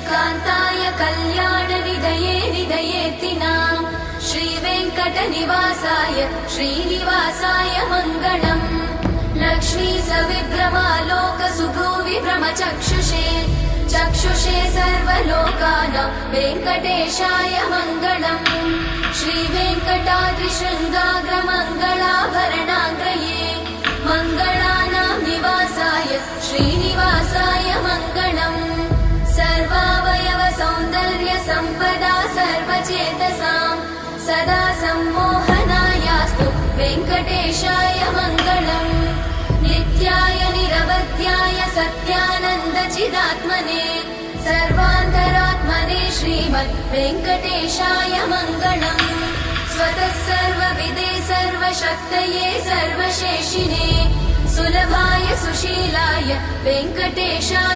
कान्ताय कल्याणनिधये निधयेऽर्थिनाम् श्रीवेङ्कटनिवासाय श्रीनिवासाय मङ्गलम् लक्ष्मी सविभ्रमालोकसुभ्रूविभ्रमचक्षुषे चक्षुषे सर्वलोकानां वेङ्कटेशाय मङ्गलम् श्रीवेङ्कटाद्रिशृङ्गाग्रमङ्गलाभरणाग्रये मङ्गलानां निवासाय श्रीनिवासाय मङ्गलम् सर्वावयव सौन्दर्य सम्पदा सर्वचेतसां सदा सम्मोहनायास्तु वेङ्कटेशाय मङ्गलम् नित्याय निरवध्याय सत्यानन्दचिदात्मने सर्वान्तरात्मने श्रीमद् वेङ्कटेशाय मङ्गलम् स्वतः सर्वविदे सर्वशक्तये सर्वशेषिने सुलभाय सुशीलाय वेङ्कटेशाय